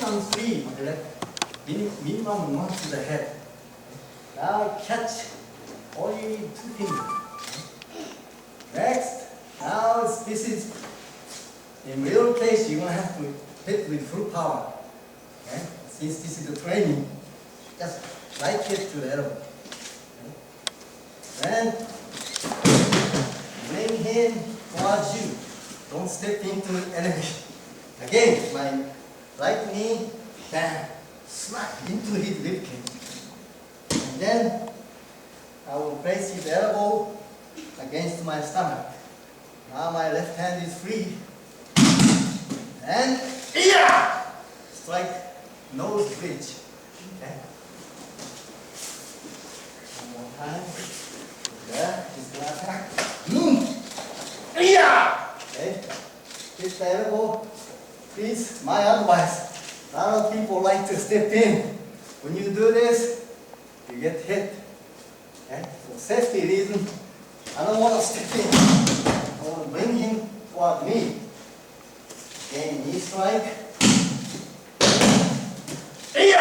On three, my left. Minimum one to the head. Now catch. Only two fingers. Next. Now this is, in real case, you're going to have to hit with full power. Okay? Since this is the training, just right hit to the elbow. Okay? Then bring him towards you. Don't step into the enemy. Again, my right knee can smack into his ribcage. And then I will place his elbow against my stomach. Now my left hand is free. And strike nose bridge. Okay. One more time. There, he's gonna attack. Okay. Hit the elbow. Please, my advice. A lot of people like to step in. When you do this, you get hit. Okay. For safety reason, I don't want to step in. I want to bring him toward me. Again, knee strike. Is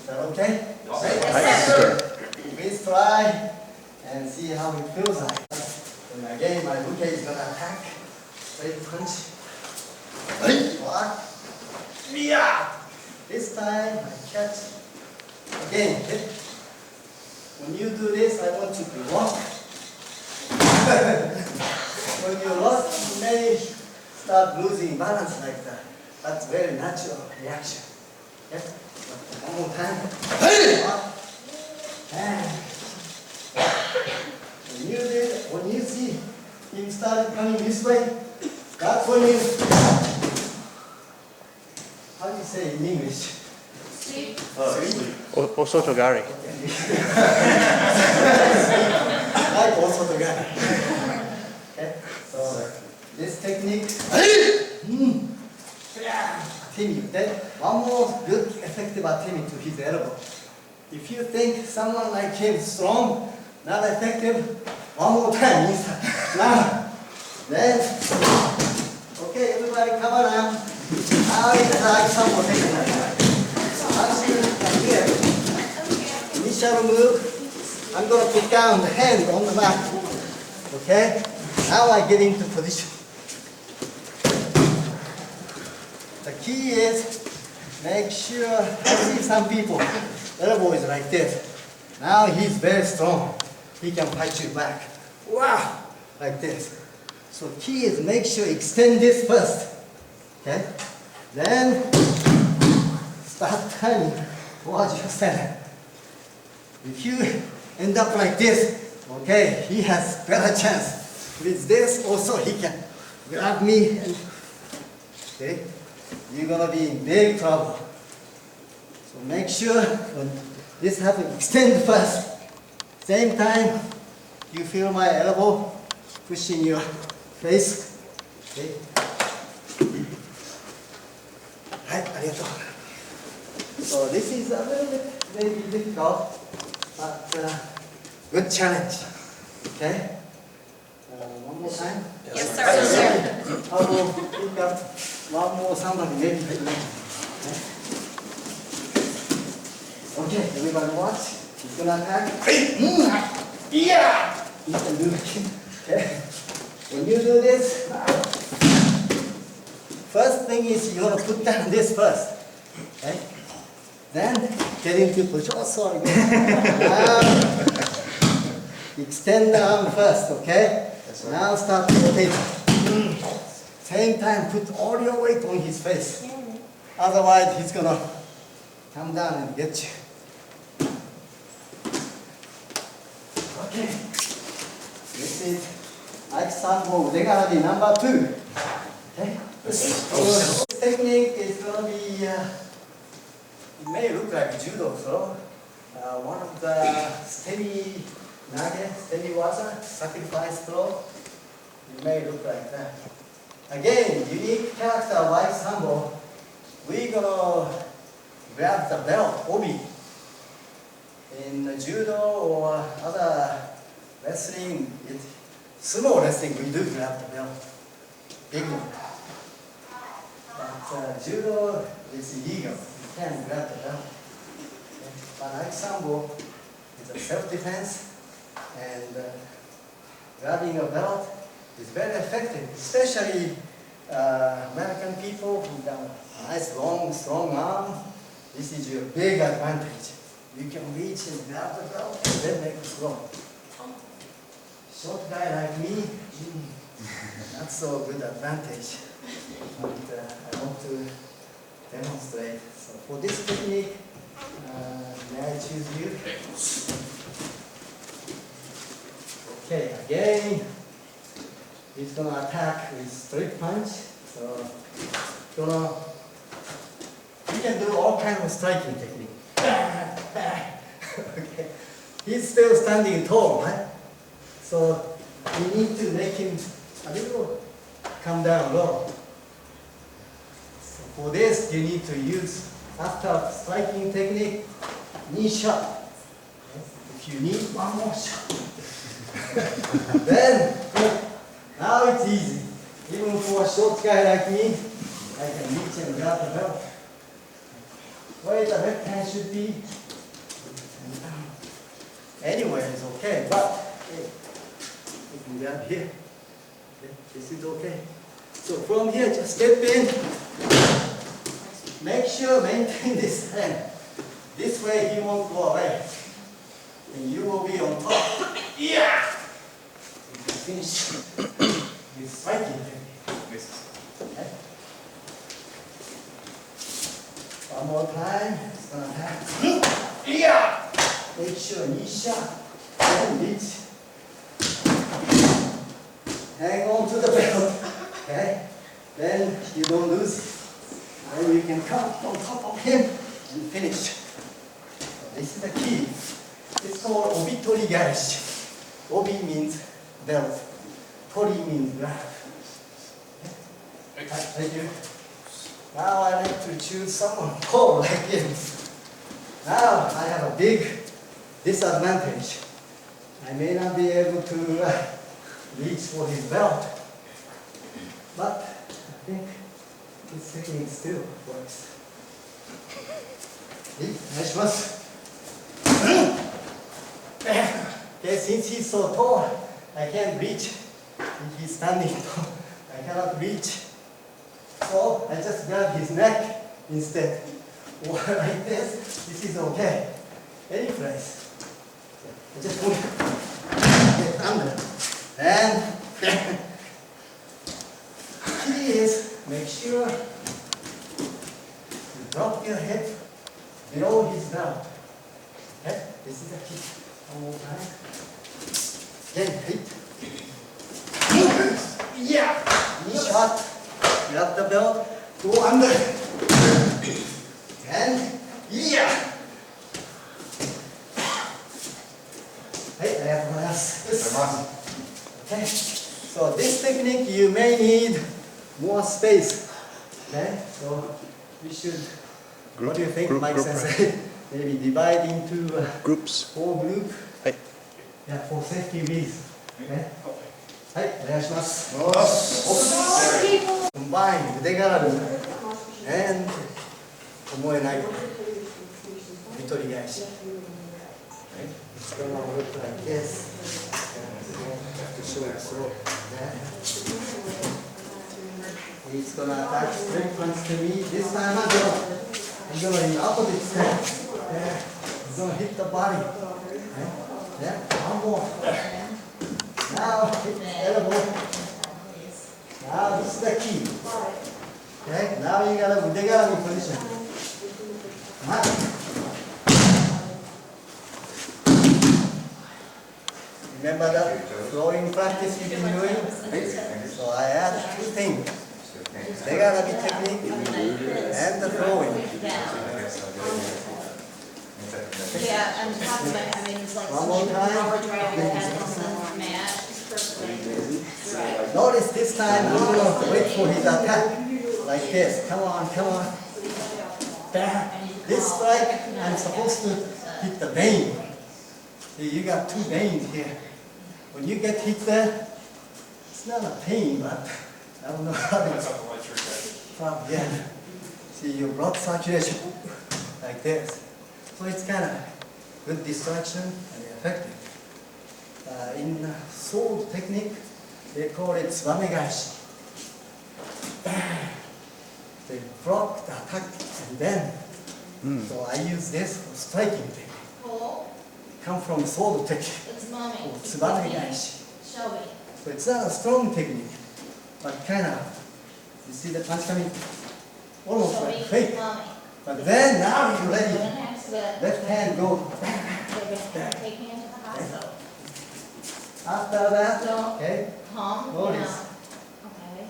that okay? Yes, sir. Please try and see how it feels like. And again, my rookie is going to attack. Straight punch. Block. This time, I catch. Again, hit. When you do this, I want you to lock. When you lock, you may start losing balance like that. That's a very natural reaction. Okay? One more time. When you see him start coming this way, that's when you, how do you say in English? Sleep. Oso Gary. Like also the guy. Okay, so this technique. Continue. Then one more good effective attitude to his elbow. If you think someone like him is strong, not effective, one more time inside. Now, then, okay, everybody come around. Now it's like some more technique. Once you here, initial move, I'm going to put down the hand on the mat. Okay? Now I get into position. The key is make sure, I see some people, elbow is like this. Now he's very strong. He can fight you back. Wow! Like this. So key is make sure extend this first. Okay? Then start turning towards your center. If you end up like this, okay, he has better chance. With this also he can grab me and, okay, you're gonna be in big trouble. So make sure when this happens, extend first. Same time, you feel my elbow pushing your face. Okay. Right, arigatou. So this is a little bit maybe difficult, but good challenge. Okay? One more time? Yes, sir. Yes, sir. I will pick up one more somebody maybe. Okay, everybody watch. He's gonna attack. You can do it. Okay? When you do this, first thing is you're gonna put down this first. Okay? Then get into position. Oh, sorry. Extend the arm first, okay? Yes, now start to rotate. Same time, put all your weight on his face. Otherwise, he's gonna come down and get you. Okay. This is Ike Sambo, they're gonna be number 2. Okay? This technique is gonna be, it may look like judo throw. One of the steady nage, steady waza, sacrifice throw. It may look like that. Again, unique character Ike Sambo. We're gonna grab the belt, obi. In judo or other wrestling, Sumo wrestling, we do grab the belt. Big one. But judo is illegal. You can't grab the belt. Okay. But like sambo, it's a self-defense, and grabbing a belt is very effective, especially American people who got a nice, long, strong arm. This is your big advantage. You can reach and grab the belt and then make it throw. Short guy like me, not so good advantage. But I want to demonstrate. So for this technique, may I choose you? Okay, again, he's gonna attack with straight punch. So, you can do all kinds of striking technique. Okay, he's still standing tall, right? So you need to make him a little come down low. So for this, you need to use, after striking technique, knee shot. If you need one more shot, then now it's easy. Even for a short guy like me, I can reach and grab the belt. Where the left hand should be, anywhere is okay, but you can grab here. Okay, this is okay. So from here, just step in. Make sure maintain this hand. This way he won't go away. And you will be on top. Yeah! You can finish with striking technique. Okay? One more time. It's gonna happen. Yeah! Make sure knee shot. And reach. Hang on to the belt. Okay? Then you don't lose it. Then you can come on top of him and finish. So this is the key. It's called obi garishi. Obi means belt. Tori means grab. Okay? Thank you. Now I like to choose someone tall like him. Now I have a big disadvantage. I may not be able to reach for his belt, but I think this technique still works. Okay, since he's so tall, I can't reach. If he's standing tall, I cannot reach. So I just grab his neck instead. Or like this is okay. Any place. I just want to get under. And key is make sure you drop your head below his belt. Okay? This is the key. One more time. Then hit. Yeah! Knee shot. Grab the belt. Go under. And yeah! Okay, so this technique you may need more space. Okay, so we should, what do you think, Mike Sensei? Maybe divide into groups. 4 groups. はい。 Yeah, for safety reasons. Okay. はい、お願いします。Combine 腕がらみ and 思えない一人返し。It's gonna look like this. To show it slow. He's gonna attack straight punch to me. This time I'm gonna in opposite stance. He's gonna hit the body. Yeah, one more. Now hit the elbow. Now this is the key. Okay, now you got a udegarami position. Remember that throwing practice you've been doing? So I add 2 things. Udegarami technique and the throwing. Yeah, and talk about, I mean, it's like One more time. power drive that has on the mat. Right. Notice this time I'm going to wait for his attack. Like this. Come on, come on. Bam. This strike, I'm supposed to hit the vein. See, you got 2 veins here. When you get hit there, It's not a pain, but I don't know how to stop again. See your blood circulation like this. So it's kind of good distraction and effective. In sword technique, they call it ツバメ返し. They block the attack and then, so I use this for striking technique. Pull. Come from sword technique, It's mommy. or ツバメ返し. Shelby. So it's not a strong technique, but kind of, you see the punch coming? Almost like Shelby, fake. mommy. But then now you're Go ready. in next to it. Left hand go. Take me into the hospital. After that, Don't okay, calm down. Notice. Okay.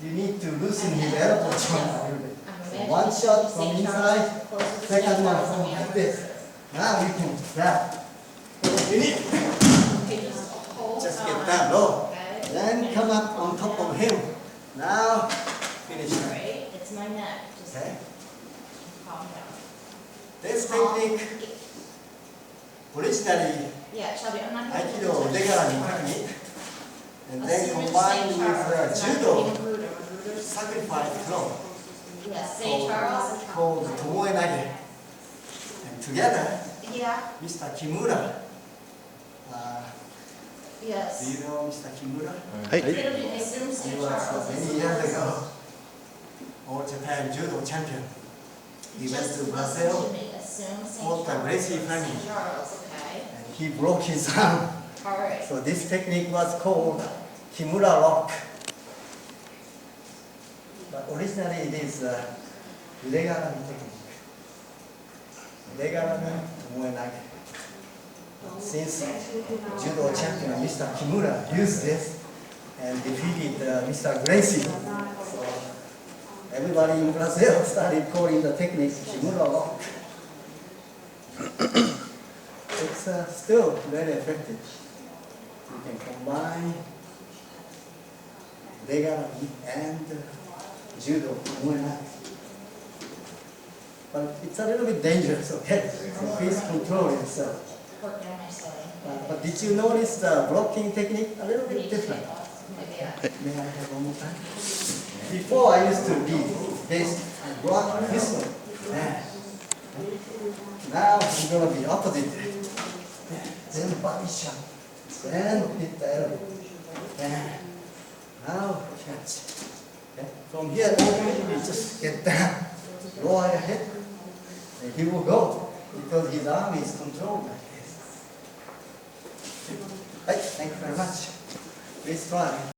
you need to loosen his elbow joint a little bit. I'm So imagining one you shot say from Charles inside, closes the second step one down from on like you. this. Now you can grab. You need Okay, just hold just on. get down low. Okay. Then come up on top of him. Now finish it. Right, it's my neck. Just Okay. calm down. This technique, originally Yeah, Shelby, I'm not gonna. Aikido Degara technique, and then Assume it's combined St. with Charles. It's not judo even Ruder. Ruder's- sacrifice throw Yes, St. Charles. called Tomoe Nage. And together, Yeah, Mr. Kimura, yes. do you know Mr. Kimura? はい。 It'll be assume He St. was Charles. many years ago All Japan judo champion. He went Just to listen Brazil to me. Assume St. fought the Charles. Gracie family. St. Charles, okay? and he broke his arm. All right. So this technique was called Kimura lock. But originally it is Udegarami technique. Udegarami Tomoe Nage. Since judo champion Mr. Kimura used this and defeated Mr. Gracie, so everybody in Brazil started calling the technique Kimura lock. It's still very effective. You can combine Udegarami and judo Tomoe Nage. But it's a little bit dangerous, okay? So please control yourself. Work down my side. But did you notice the blocking technique a little We bit need to different? take off. Maybe I- May I have one more time? Before I used to be this and block this one. Yeah. Now I'm gonna be opposite. Then body shot. Then hit the elbow. Yeah. Now catch. Okay. From here on, you just get down, lower your head, and he will go because his arm is controlled like this. Right, thank you very much. Please try.